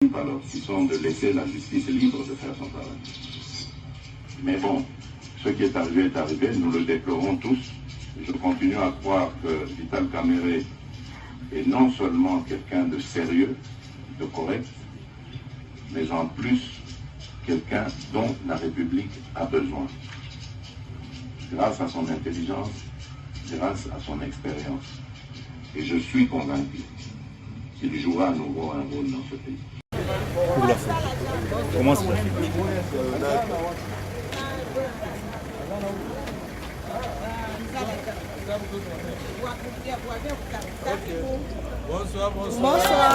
par l'option de laisser la justice libre de faire son travail. Mais bon, ce qui est arrivé, nous le déplorons tous. Je continue à croire que Vital Kamerhe est non seulement quelqu'un de sérieux, de correct, mais en plus quelqu'un dont la République a besoin. Grâce à son intelligence, grâce à son expérience. Et je suis convaincu qu'il jouera à nouveau un rôle dans ce pays. Pour la fin. Comment ça fait? Bonsoir, bonsoir. Bonsoir.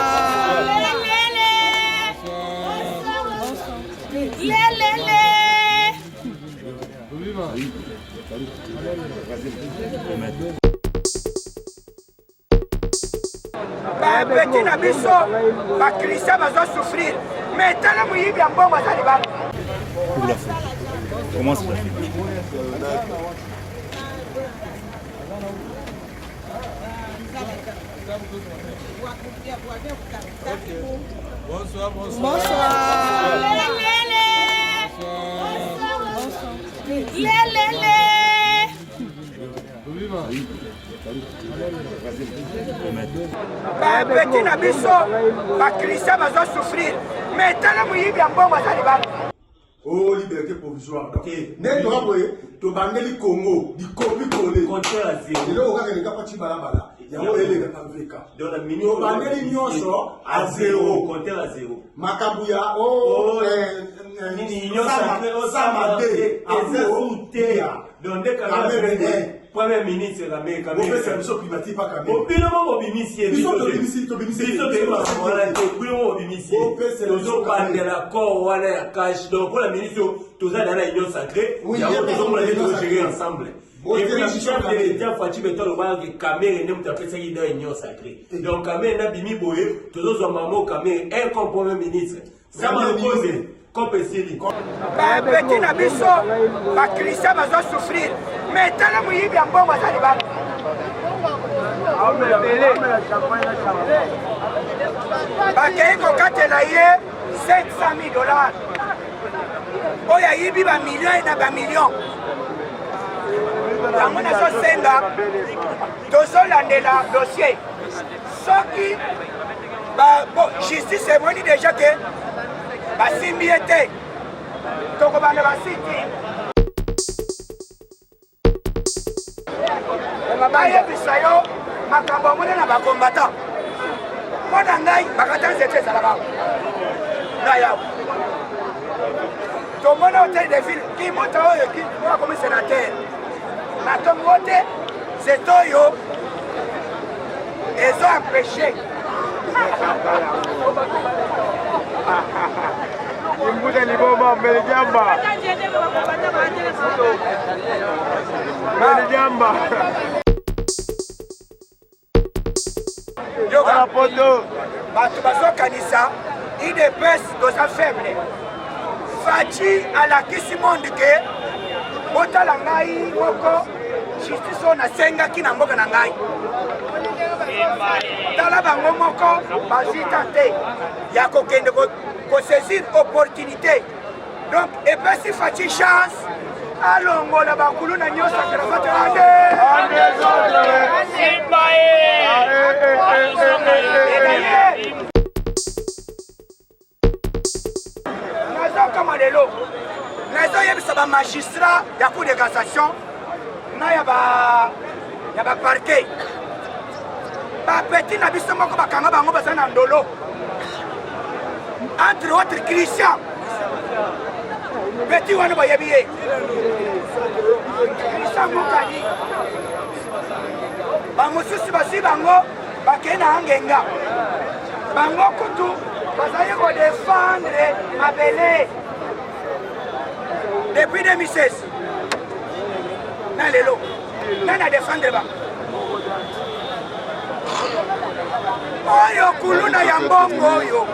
Petit na biso ba Christian bazo souffrir mais tala muyibi ya mbongo azali ba Pour la fin. Comment ça fait? Bonsoir, bonsoir. Bonsoir. Petit na biso ba Christian bazo souffrir mais tala muyibi ya mbongo azali ba Oh, liberté provisoire. N'est pas vrai, tu vas aller Congo, du Congo collé. Compteur à zéro. Et là, on va regarder quand tu vas là-bas. Il y a un élève dans le cas. Dans la minute, tu vas aller Nyonso à zéro. Compteur à zéro. Makabuya, Union sacrée, Samade, Azéroutéa. Donc, dès que Premier ministre, Kamé, on fait ça, nous privatif pas Kamé. Au pire, on va bimissier. Ils sont bimissier, nous avons parlé de l'accord, on a cash. Donc, pour la ministre, tous à la union sacrée, il y a des gérer ensemble. Et puis, le chef de l'État, Fatih Beton, le mal que Kamé, nous avons fait ça dans l'union sacrée. Donc, Kamé, n'a bimi boye, tous nos mamans, Kamé, un comme premier ministre. Ça m'a posé. Petit na biso ba Christian bazo souffrir mais tala muyibi ya mbongo azali ba bakei kokatela ye $500,000 oyo ayibi bamillion na bamillion yango nazosenga tozolandela dossier soki justice emoni deja ke basimbi ete tokobanda basiti bayebisa yo makambo amone na bakombatan mpo na ngai bakata nzete ezalaka na yawo tomona hotel de ville kimota oyo oakomi sénateur na tongo te nzete oyo ezo empêche Imbuda liboma Melijamba. Melijamba. Yoga poto. Bato bazokanisa IDPS doza faible. Fachi alakisi monde ke botala ngai moko justice oyo nasengaki na mboka na ngai. Tala bango moko bazita te ya kokende kosaisir opportunité. Donc epesi Fachi chance alongola bakulu na nyonso akrafate nazokama lelo nazoyebisa bamagistrat ya cour de cassation na ya baparquet bapeti na biso moko bakanga bango baza na ndolo entre autres Christian peti wana bayebi ye Christian mokani bamosusu basi bango bakei na angenga bango kutu bazali kodefendre mabele depuis 2016 na lelo nani adefendre bango oyo kuluna ya mbongo oyo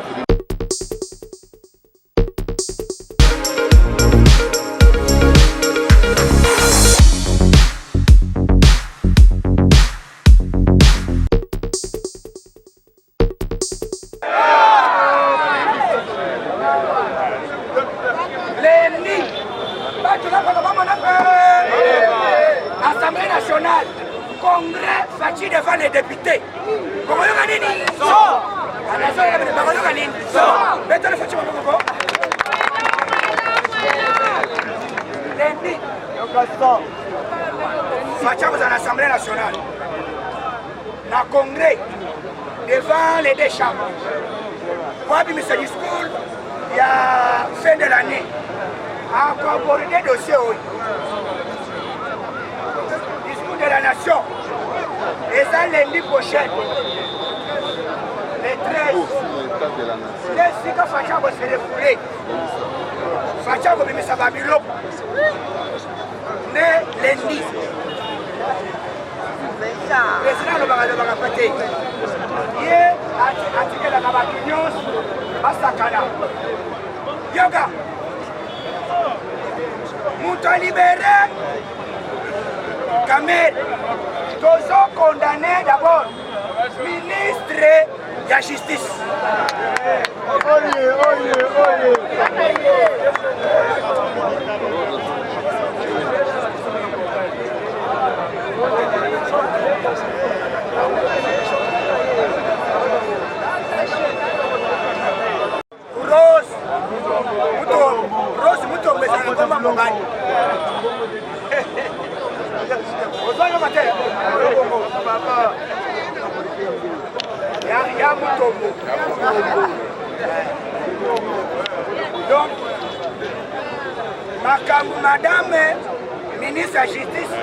Fachi devant les députés. Comment il y a nini? Fachi vous à l'Assemblée nationale. La congrès devant les deux chambres. Pour abîmer ce discours, il y a fin de l'année. Encore des dossiers. Discours de la nation. Et ça lundi prochain. Les 13. Les Sika Facha vont se refouler. Facha va mettre sa Babylone. Mais lundi. Président le Bagapate. Hier, article la Kabakinios, Bastakana. Yoga. Mouton libéré. Kamel. Tozo condamné d'abord. Ministre de la Justice. Rose Mouton, mais ça ne va pas m'engager. Il y a Mouton. Donc, madame ministre de la Justice,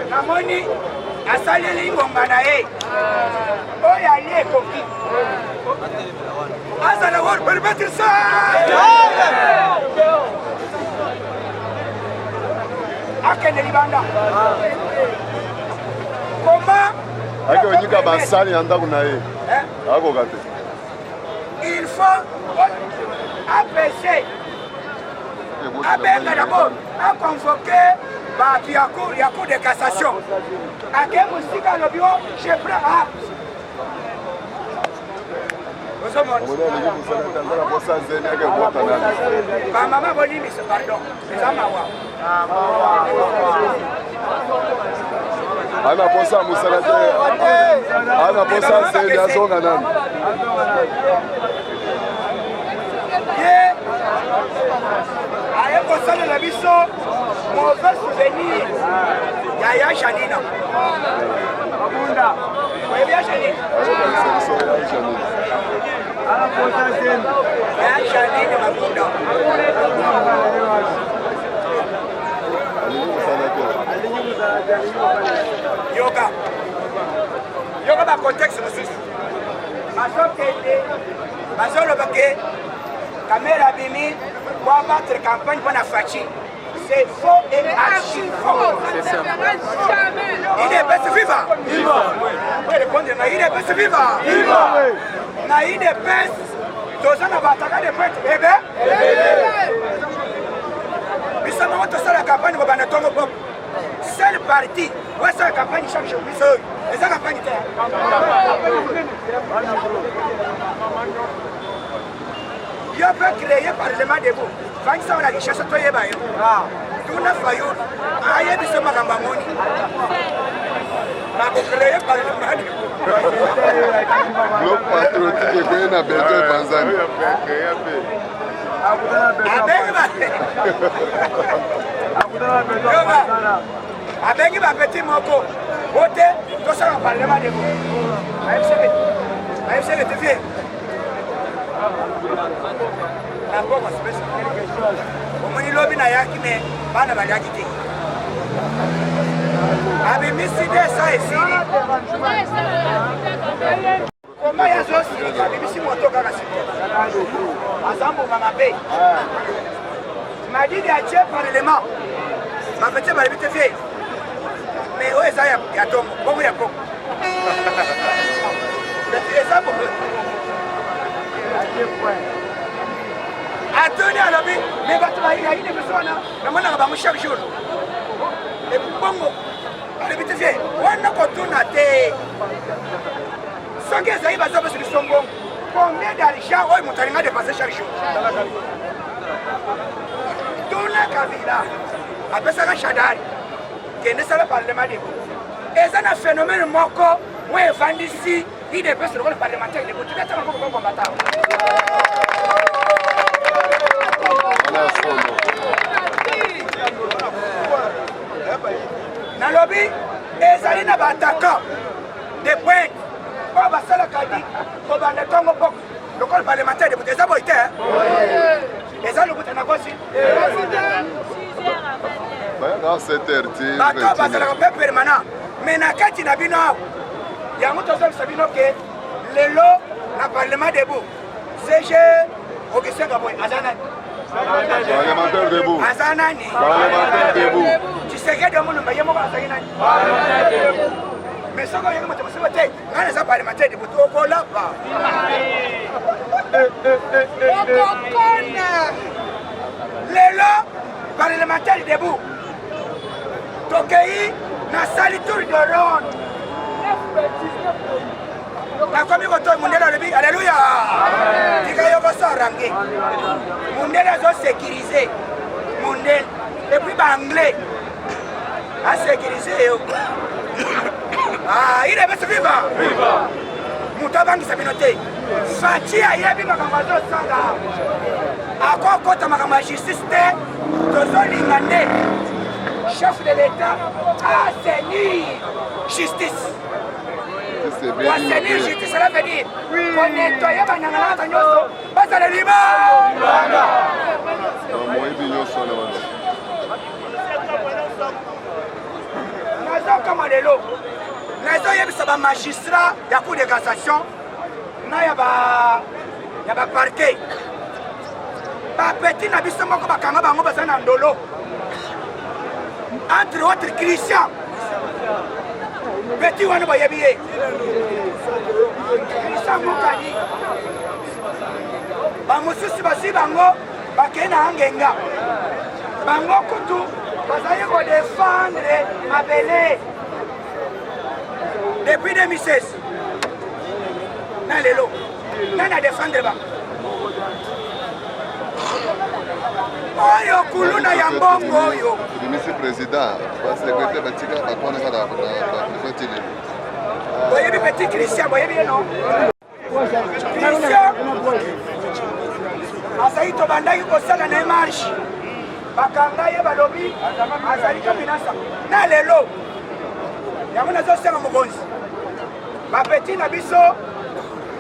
Namoni, a salué Ngonganae. Oh, il y a lié coquille. Azalawar, permettre ça! Akene Libanda. Comment il faut apprécier. D'abord, à convoquer il y a cours de cassation. À quel musique le bureau, je prends. Maman Boni, pardon. Ana posa musalate. Ana posa se ya zonga nani. Aye kosala na biso mauvais souvenir. Ya Janina. Abunda. Oye bien Janina. Ya Janina Abunda. Yoga ba contexte monsieur. Bazo le baquet. Caméra bimi pour battre campagne pour la Fachi. C'est faux et archi faux. Il est bête vivant. Il est bête vivant. Il est bête. Tous en abattant des prêtres. Eh bien. Nous sommes tous à la campagne pour Banatongo Pop. Seul parti. Où est-ce que la campagne chaque jour? Et ça campagne il peut créer parlement debout. Quand ça on a cherché toi yeba yo. Tout na fayo. Aye biso makamba moni. Na ko créer parlement debout. Bloc patriotique que na besoin Banzani. Avec ma petite moko. Voter tout ça au parlement debout. AFC le TV. Omoni lobi na yaki me bana baliaki te. Abi miside sa esiri. Koma ya zosi abi misi moto kaka site. Azambo mama be. Madidi a tie parlement. Ma petite bali bite vie. Mais o esa ya tomo, bongo ya poko. Esa bongo. Atoni à l'ami, mais il y a une personne, mais chaque jour. Et puis bon, elle est vite on n'a pas tout naté. Sans que ça y va sur le songo. Combien d'argent on montagne à dépasser chaque jour? Tout la Kabila, après ça, Chadari, qui est né sur le parlement. Et ça, un phénomène moko. ouais Vandisi il est presque le rôle parlementaire de Boutika ça va pas combattre na lobby ezali na bataka de point ba basala kadi ko banda tongo bok le rôle parlementaire de Boutika ça boite ezali le boutina kosi dans cette RT bato bazala ko permanent mais na kati na bino yango tozobisa bino ke lelo na parlement debout CG Augustin Gaboy azanani parlementaire debout azanani parlementaire debout tu sais que de mon mbaye moko azali nani mais soko yango moto mosibo te ngana za parlementaire debout okola ba lelo parlementaire debout tokei na sali tour de ronde nakomi kotoyi mundele alobi alleluya tika yo kosorange mundele azosécurise mundele epuis baanglais asécurise yo ilebesi viva moto abangisa bino te faci ayebi makambo azosala akokota makambo ya justice te tozolinga nde chef de l'état assainir justice assainir justice cela veut dire konettoye banyang'anaka nyonso bazala libanga moyebi nyonso wana wana nazokama lelo nazoyebisa bamagistrat ya cour de cassation na ya baparquet bapeti na biso moko bakanga bango baza na ndolo entre autres Christian petit wana bayebi ye Christian mokani bamosusu basi bango bakei na angenga bango kutu bazali kodefendre mabele depuis 2016 na lelo nani adefendre ba oyo kuluna ya mbongo oyo bimisi président basekretare batika bakwanaka na président boyebi petit Christian boyebi ye no Christian azali tobandaki kosala na emarche bakanga ye balobi azali kabinasa na lelo yango nazosenga mokonzi bapeti na biso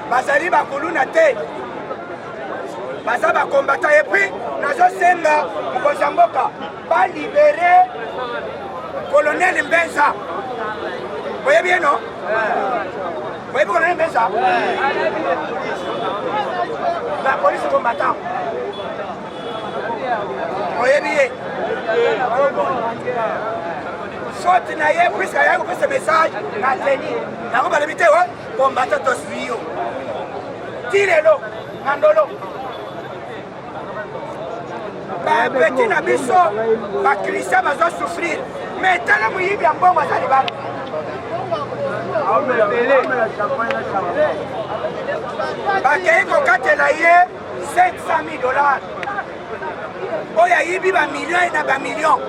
bazali bakuluna te baza bakombata epuis nazosenga mokonzi ya mboka balibere colonel Mbenza boyebi ye no boyebi colonel Mbenza la police combattant boyebi ye faute na ye puisque ayaki kopesa message na teni yango balobi te kombata tosui yo ti lelo na ndolo bapeti na biso bakristian bazosouffrir mais tala moyibi ya mbongo azali bana bakei kokatela ye 500 000 $. oyo ayibi bamillion na bamillion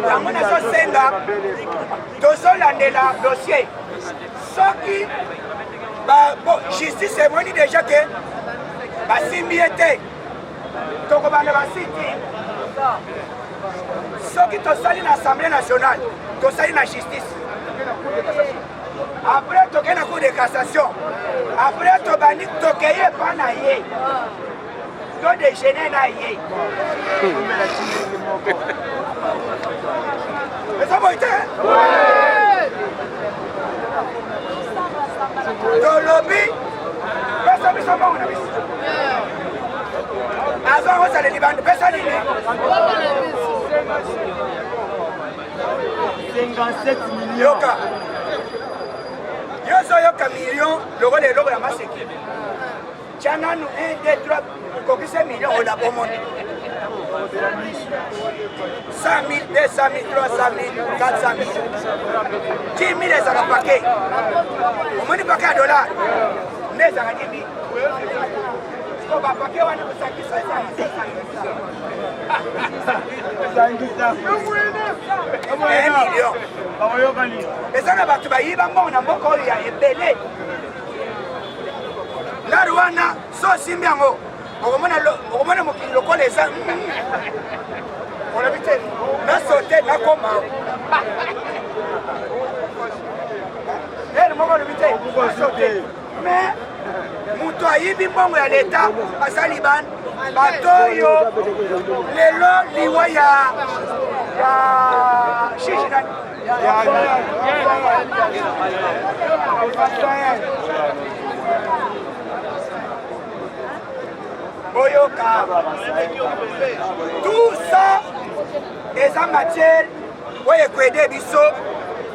yango nazosenga tozolandela dossier soki justice emoni deja ke basimbi ye te tokobanda basiti soki tosali na assemblée nationale tosali na justice après tokei na cour de cassation après tobandi tokei epa na ye to déjeuner na ye eza boyi te tolobi pesa biso mbongo na biso aza kozala libanda pesa nini yoka yozoyoka million lokola eloko ya maseki tia nanu 1 2 3 kokisa million ola bomoni 100 000 200 000 300 000 400 000 10 000 ezaka pake omoni pake ya dollar nde ezaka 10 000 ko bapake wana kosangisa million eza na bato bayiba mbongo na mboka oyo ya ebele lari wana so osimbi yango okomona mokili lokola eza olobi te nasote nakoma ere moko olobi te nasote mais moto ayibi mbongo ya leta asali bana bato oyo lelo liwa ya shishi nani boyoka tout ça eza matière oyo ekwede biso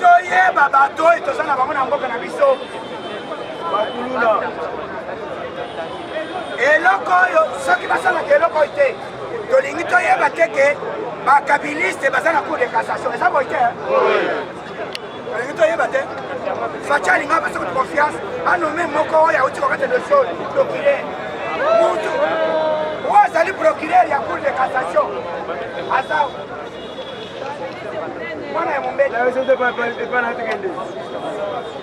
toyeba bato oyo toza na bango na mboka na biso eloko oyo soki basalaka eloko oyo te tolingi toyeba teke bakabiliste baza na cour de cassation eza boy te tolingi toyeba te faci alinga basa kuti confiance anome moko oyo auti kokate dossier procureur mutu oyo azali procureur ya cour de cassation aza mwana ya mombeli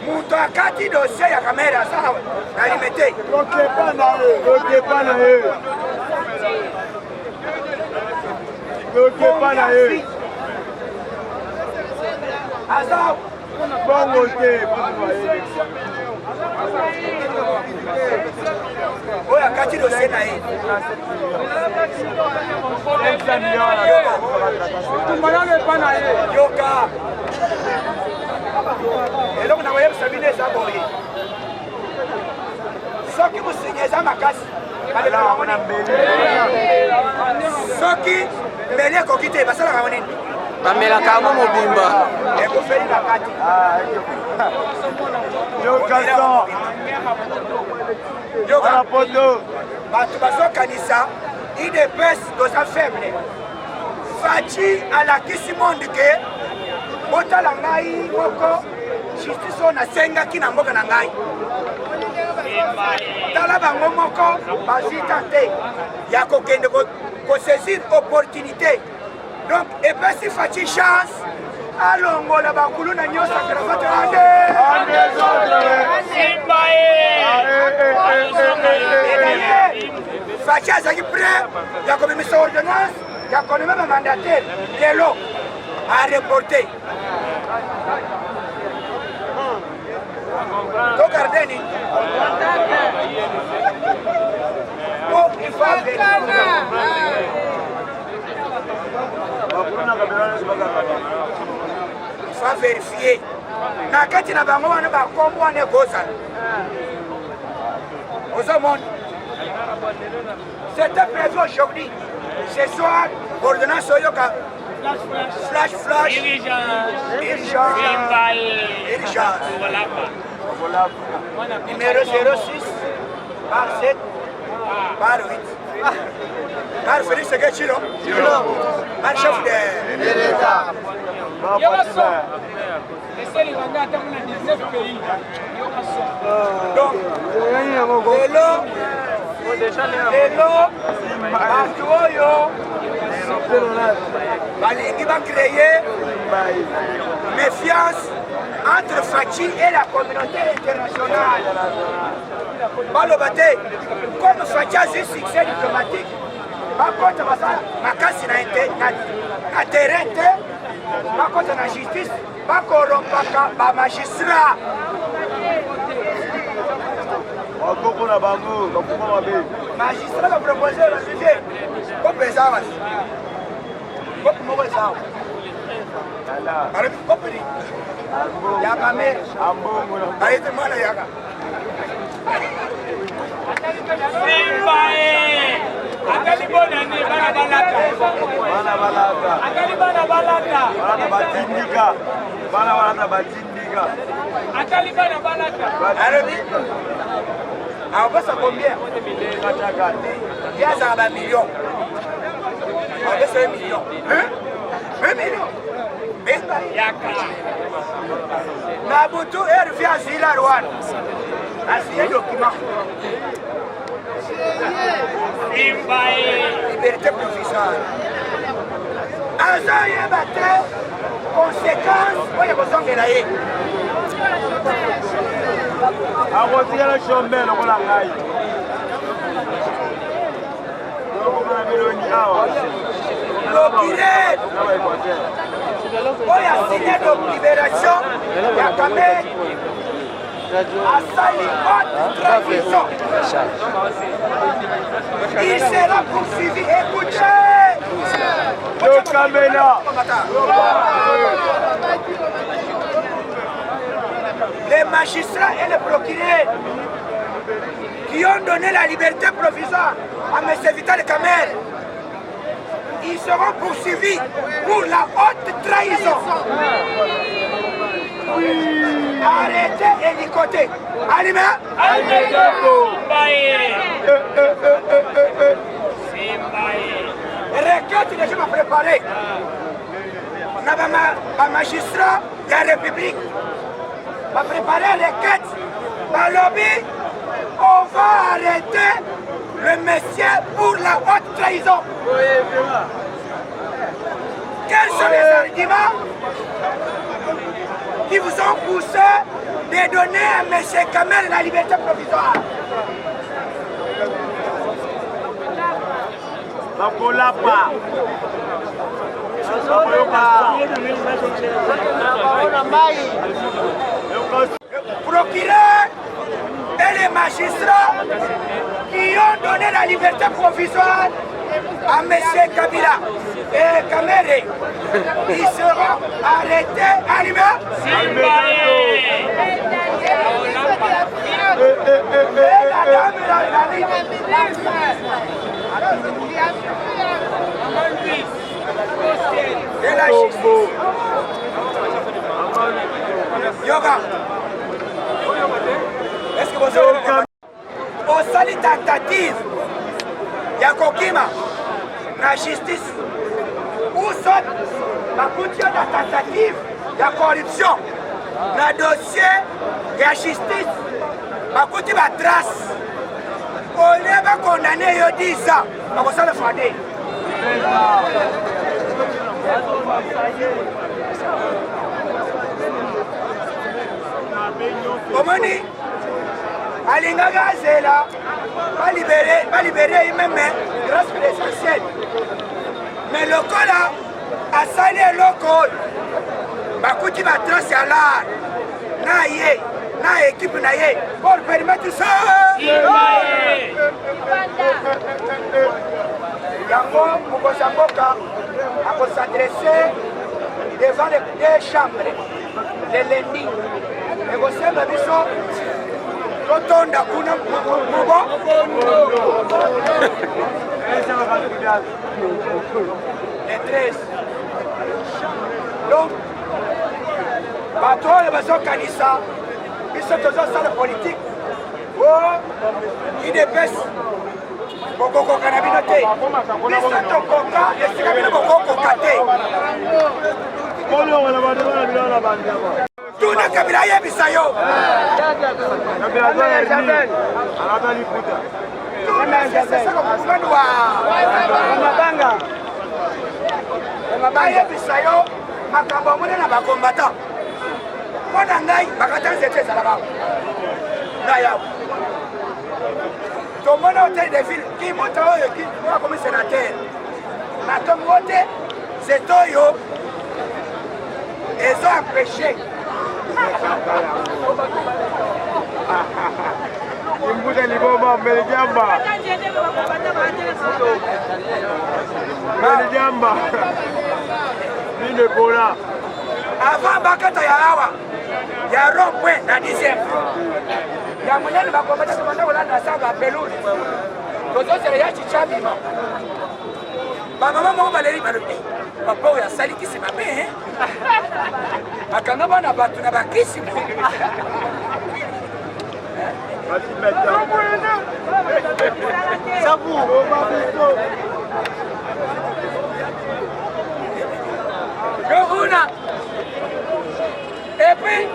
mutu akati dossier ya kamera aza na limete aza bongo te oyo akati dossier na ye yoka eloko na koyebisa bino eza boye soki mosinga eza makasi soki mbeli ekoki te basalaka ngo nini bamelaka yango mobimba ekofeli na kati bato bazokanisa idps toza faible faci alakisi monde ke botala ngai moko justice oyo nasengaki na mboka na ngai tala bango moko bazwita te ya kokende kosaisir opportunité donc epesi faci chance alongola bakulu na nyonso akeravate faci azalaki prêt ya komemisa ordonnance ya konome bamandataire lelo areporte tokardeni fa vérifier na kati na bango wana bakombo wana ekozala ozomona c'était prévu aujourd'hui ce soir ordonnance oyoka flash urgence numéro 06 par 7 par 8 par Félix Sekechilo par chef de l'État. Donc, lelo bato oyo balingi bacréer méfiance entre Faci et la communauté internationale. Baloba te, comme Faci a eu succès diplomatique, bakota baza makasi na terrain te, bakota na justice, bakorompaka ba magistrat. Magistrat va proposer le sujet. Comme les armes. Comme mauvais armes. Alors, compris. Yakame. Aïe, moi, la yaka. Akali bona ni bana balaka. Akali bana balaka. Bana batindika. Bana wana batindika. Akali bana balaka. Arabi. Alors, ça combien? Il y a ça à million. On va faire 1 million. 1 million. Nabutu, elle vient à Zila Rwanda. À signer document. liberté provisoire. Azoyeba te conséquence oyo kozongela ye. akotikala chombe lokola ngai Procureur oyo asigné de libération ya Kamel asali haute trahison. Il sera poursuivi. Écoutez les magistrats et les procureurs qui ont donné la liberté provisoire à M. Vital Kamel, ils seront poursuivis pour la haute trahison. Arrêtez et licoter. Alima. Requête déjà m'a préparé. On a un magistrat de la République m'a préparé requête. Dans le lobby, on va arrêter le monsieur pour la haute trahison. Quels sont les arguments qui vous ont poussé de donner à M. Kamel la liberté provisoire? Le procureur et les magistrats qui ont donné la liberté provisoire à M. Kabila et Kamere, ils seront arrêtés à l'hiver. Et la justice. Yoga. Est-ce que vous avez au sali tentative ya kokima na justice ou soit la couture de tentative ya corruption na dossier ya justice bakuti ba trace on est pas condamné yo 10 ans pour ça le fondé. Omoni alingaka azela balibere même grâce à l'essentiel. Mais le cola a sali eloko bakuti ba trace ya l'art na ye na équipe na ye pour permettre ça. Yango Mukosamboka a s'adresser devant les deux chambres le lundi. Et vous savez, biso totonda kuna mubo les 13. Donc bato oyo bazokanisa biso tozosala politique o idps bokokoka na bino te biso tokoka esika bino bokokoka te. Tuna Kabila yebisa yo. Tuna sasa kwa mfano wa mabanga. Mabanga yebisa yo makambo mune na bakombata. Mwana ngai bakatanze tesa la ba. Na yao. Tomona hôtel de ville qui monte oyo qui moi comme sénateur. Na tomote c'est oyo ils ont empêché. Imbuda liboma Melijamba. Melijamba. Nine Bola. Avant bakata ya awa ya rond-point na 10e. Ya munene bakomata komanda wala na sanga peluri. Kozo sere ya chichabi ma. Bamama mo baleri balupi. Papa ya sali kisi mabe hein. Akanga bana batu na bakisi mo. Sabu. Et puis,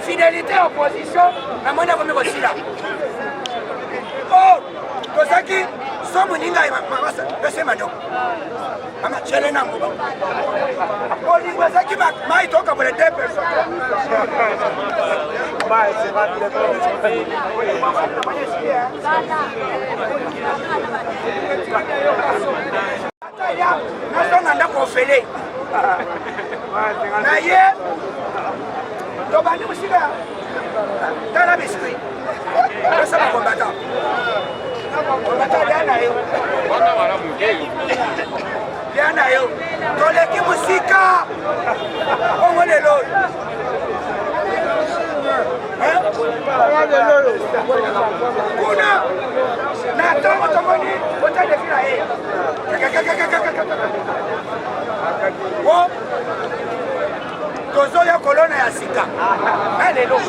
fidélité à l'opposition, la monnaie comme aussi là. Oh, Tosaki, somo ninga mamasa, pese madoko. Mama chele na mbuba. Oh, lingwa zaki mai toka pour les 2 personnes. Mai, c'est pas de nasonga ndako ofele na ye tobandi mosika tala biskuit tosala kombata lia na yo toleki mosika ongo lelo kuna na ntongo tomoni otaleki na ye o tozoya kolona ya sika na lelo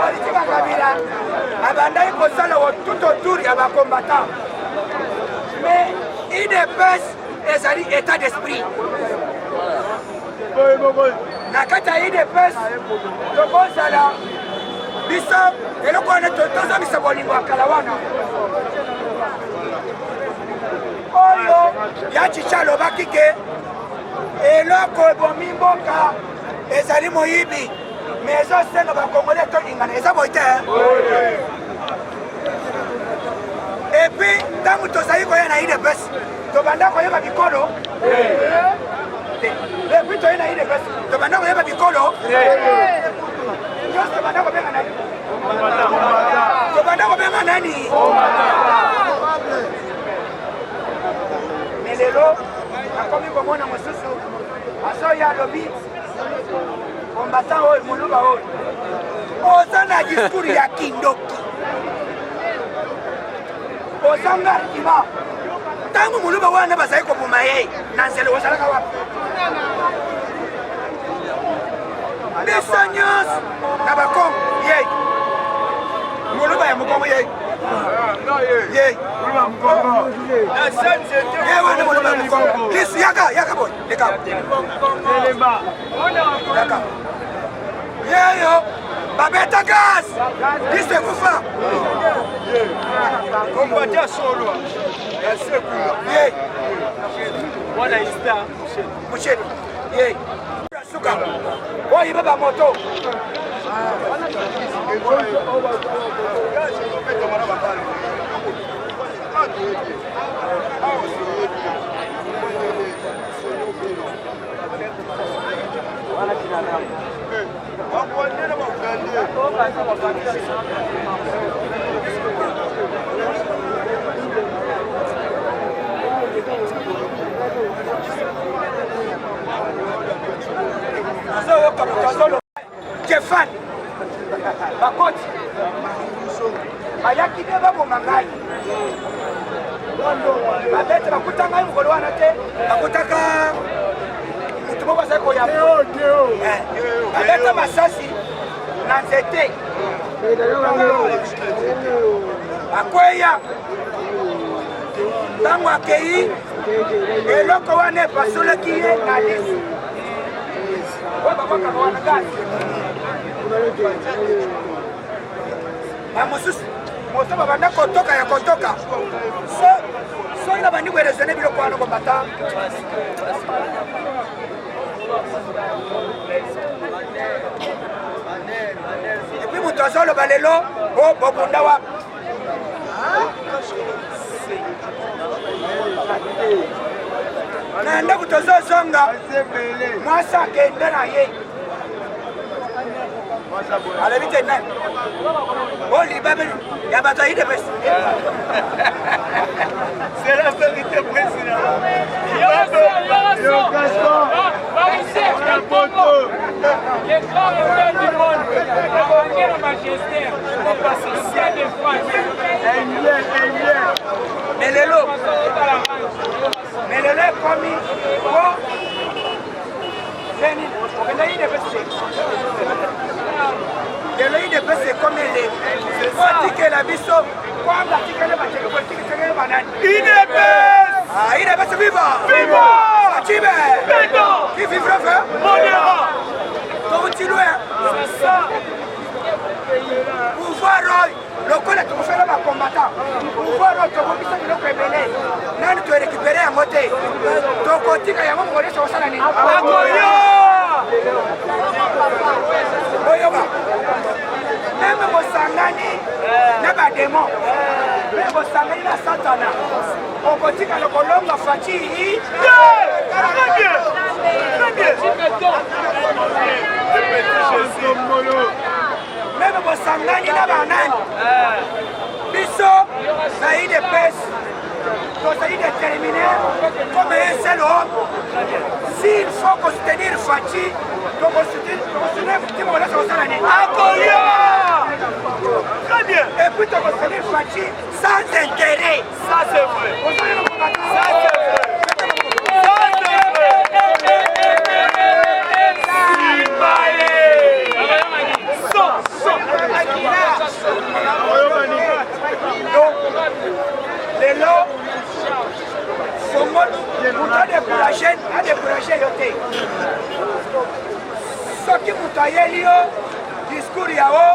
alitika kabila abandaki kosala tout autour ya bakombata mais UDPS ezali état d'esprit na kati ya UDPS tokozala biso eloko wana tozomisa bolingo ya kala wana oyo ya chicha alobaki ke eloko ebomi mboka ezali moyibi me ezosenga bakongole tolingana eza boyi te epuis ntango tozali koya na UDPS tobanda koyeba bikolo epuis toye na UDPS tobanda koyeba bikolo nyonso tobanda kobenga nani tobanda kobenga nani me lelo akomi komona mosusu azoya alobi kombatan oyo moluba oyo oza na diskuru ya kindoki ozanga argument ntango moluba wana bazali koboma ye na nzela ozalaka wapi biso nyonso na bakongo ye moluba ya mokongo ye wana moluba ya mokongo lisu yaka boy yaka yeyo babeta gas lisu ekufa kombatia solo ye wana ista musheni ye suka oyiba bamoto Jefan bakoti bayaki nde baboma ngai babete bakuta ngai mokolo wana te bakutaka mutu moko azali koyamba babeta masasi na nzete akweya ntango akei eloko wana epasolaki ye na lisu oyo babakaka wana gasi bamosusu moto babanda kotoka ya kotoka soki na bandi koelezone biloko wana kombata epui moto azoloba lelo o bobunda wapi na ndako tozozonga mwasi akende na ye alobi te nani olibabe ya bato ya UDPS c'est la vérité président les grands hôtels du monde, la majesté, c'est de France. mais lelo ekomi po lelo UDPS ekomi ele otikela biso kwanga tikele batekele banani UDPS viva Fachibe. Qui vivra veut. Continue. C'est ça. Pouvoir le collet tu fais le combattant. Pouvoir tu vas pisser le pébélé. Nan tu récupérer à moté. Ton côté quand il y a mon collègue sur ça l'année. Même au Sangani, n'a pas de mots. Même au Sangani, la Santana. On continue quand le colombe a fatigué. Très bien. Très bien. Même au Sangani, n'a pas de Bisso, ça y est des pèses. Donc ça y est déterminé comme un seul homme. S'il faut contenir Fachi, donc on se lève petit moment là sur ça l'année. Très bien. Et puis tu vas contenir Fachi sans intérêt. Ça c'est vrai. Ça c'est vrai. Donc, les lots, pour décourager yoté. Ce qui vous taillez, discours yao,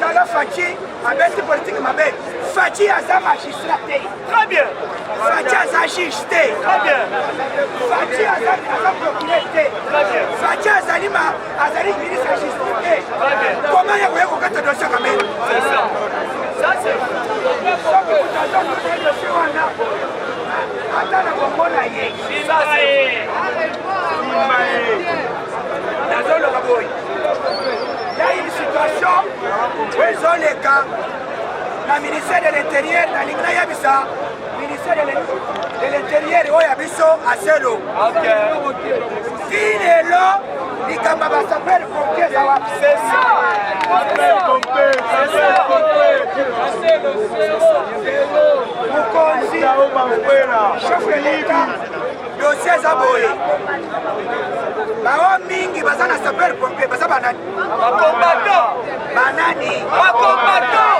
dans la Fachi, avec politique mabé. Fachi a sa magistrat. Très bien. Fachi a sa juge. Très bien. Fachi a sa procureur. Très bien. Fachi a sa ministre justice. Très bien. Comment il y a un dossier quand même? C'est ça. Ça c'est vrai. Ce que vous avez dans le dossier, attends la bombe là. Ça c'est. Il y a une situation où ils ont les cas. Le ministère de l'Intérieur, dans l'Igna Yabissa, le ministère de l'Intérieur, où Yabisso, à Selo. Qui est là, il s'appelle Pompier Zawap. C'est ça. Mukonzi, chef de l'État, dossier Zaboé. Bao mingi bazana s'appelle Pompier, baza banani. Combattant. Banani. Combattant.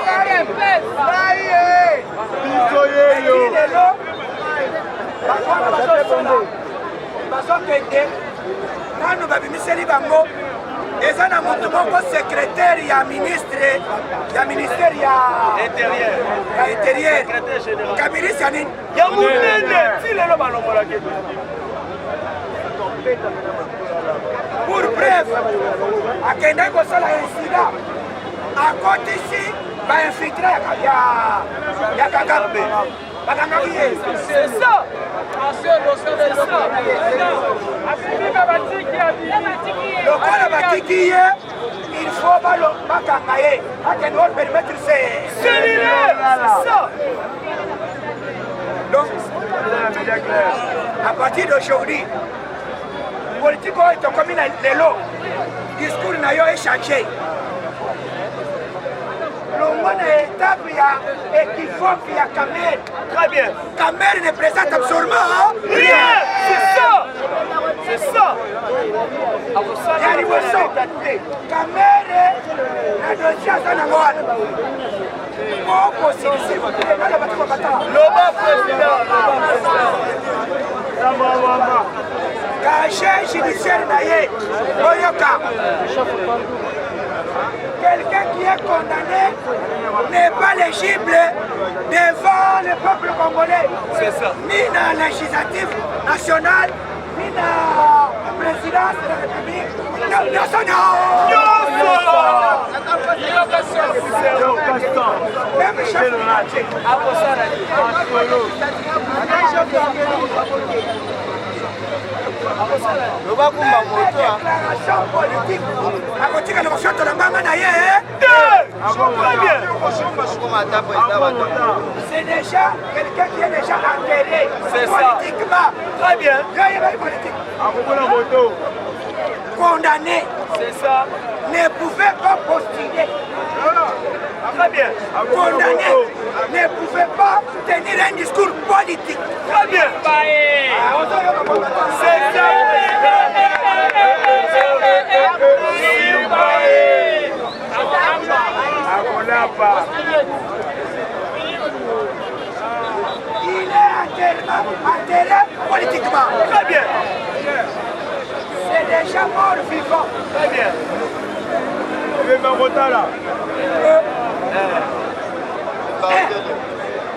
Il est là. Bazokende. Nanu babimiseli bango. Eza na mutu moko secrétaire ya ministre ya ministère ya intérieur. Kabilisi ya nini? Ya munene. Si lelo balongola ke. Pour preuve, akenda kosala incident. Akotisi ba infiltré ya Kagame. C'est ça. Le batiki, il faut bakakaye. Akenda permettre c'est ça. Donc, à partir d'aujourd'hui, politique est comme les lots. Discours n'a pas changé. L'homme est étape, il y a équivoque, il y a Camer. Très bien. Camer ne présente absolument rien. C'est ça. C'est ça. Il y a l'émotion. Camer est la dossier à Zanangouane. Loba président. Cachet judiciaire naïe. Oyoka. Quelqu'un qui est condamné n'est pas légible devant le peuple congolais. C'est ça. Ni dans la législative nationale, ni dans la présidence de la République. Même chef déclaration politique. À côté de l'émotion de la maman naïe. C'est déjà quelqu'un qui est déjà enterré politiquement. Très bien. Condamné. C'est ça. Ne pouvait pas postuler. Très bien. Condamné ne pouvait pas tenir un discours politique. Très bien. C'est ça. Il est enterré politiquement. Très bien. Très bien. Je vais me là.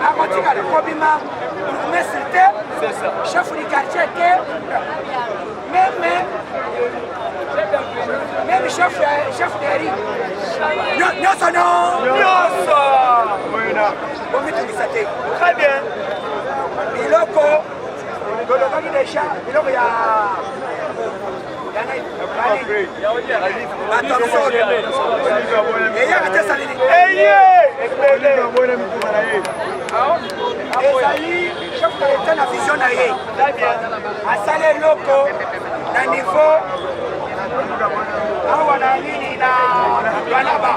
akotika lekobima bourgmestre te chef du quartier te même chef deri nyonso bomitungisa te Très bien. biloko tolobaki deja biloko ya batomson eyaka te salini ezali chef kalete na vision na ye asali eloko na niveau awa na nini na lwanaba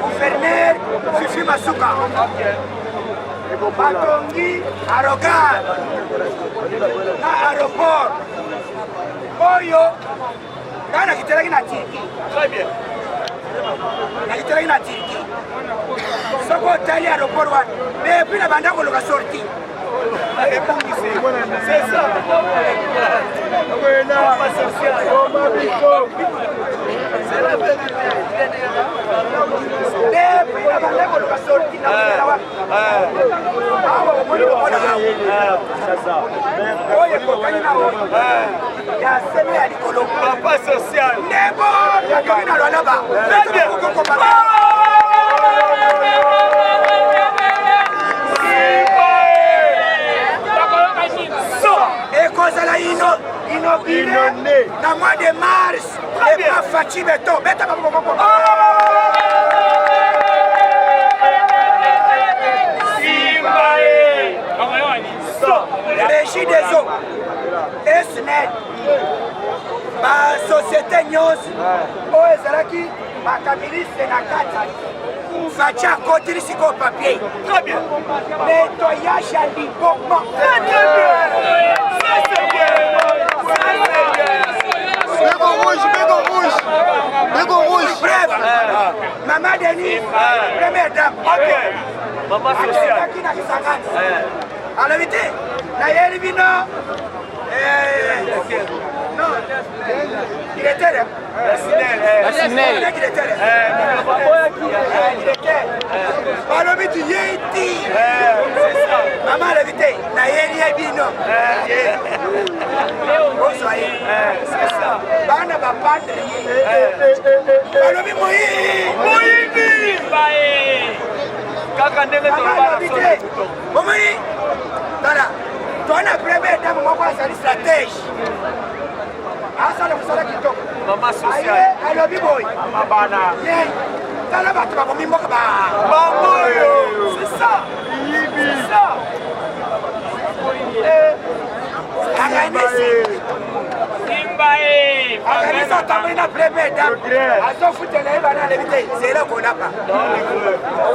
gouverneur fifi masuka batongi arogar na aéroport oyo ngai nakitelaki na tirki nakitelaki na tirki soko otali aéroport wana mais epuis na banda koluka sorti C'est ça. C'est la vérité. epuis na banda koluka sorti oyo ekokani na ya seme ya likolo Papa social. ndebo yakoki na lwalaba ekozala inauguré na mois de mars epa faci beto beta bakokoko régie des eaux esned basociété nyonso oyo ezalaki bakabiliste na kati faci akotili sikoyo papier nettoyage ya liboma Bégo rouge. bref Maman Denis première dame Maman sociale. akendaki na kisangani alobi te nayeli bino directeur balobi ti ye ti mama alobi te nayeli ye bino ozwaye bana bapatre balobi moyibi Kaka ndenge tolobana te omoni tala tona premier dame moko azali stratège asala kosala kitoko Maman sociale. alobi boye Mabana. tala bato bakomi mboka Mamoyo. C'est ça. C'est ça. akanisi atamboli na premier dame azofutela ye bana alebi te zelo konapa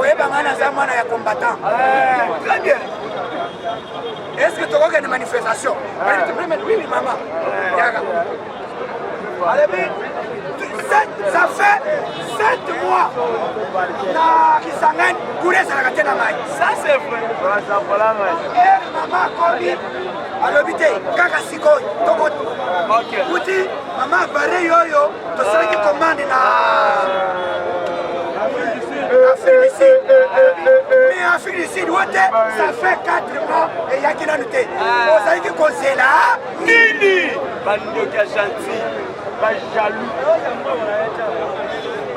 oyebanga naza mwana ya combattant très bien est-ce que tokokende manifestation oui mama yaka alebi ça fait 7 mois na kisangani kura ezalaka te na mai Ça c'est vrai. mama akomi alobi te kaka sikoyo kuti mama appareil oyo tosalaki commande na mais Afrique du Sud wote ça fait 4 mois eyaki nanu te ozalaki kozela Nini. Bandoki ya gentil. Bajaloux.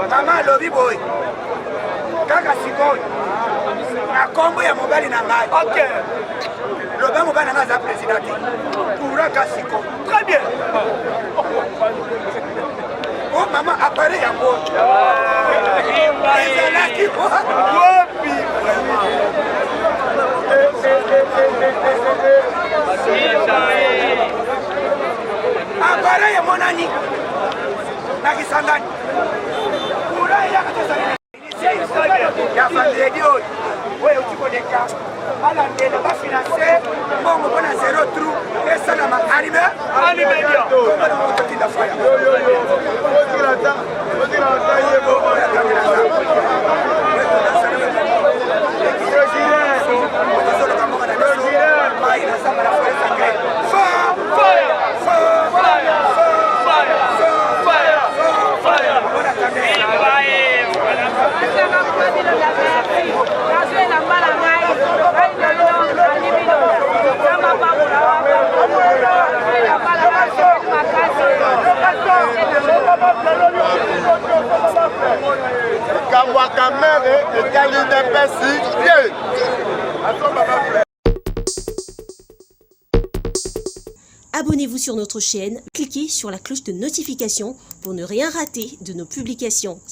mama alobi boye kaka sikoyo na kombo ya mobali na ngai loba mobali na ngai aza président te kuraka sikoyo Très bien. o mama appareil yango ezalaki Wapi. appareil emonani na kisangani kura eyaka tozali ya vendredi oyo oyo euti koleka balandela bafinanse mbongo mpona 0 trou esalama anime kototinda faya Fire! Abonnez-vous sur notre chaîne, cliquez sur la cloche de notification pour ne rien rater de nos publications.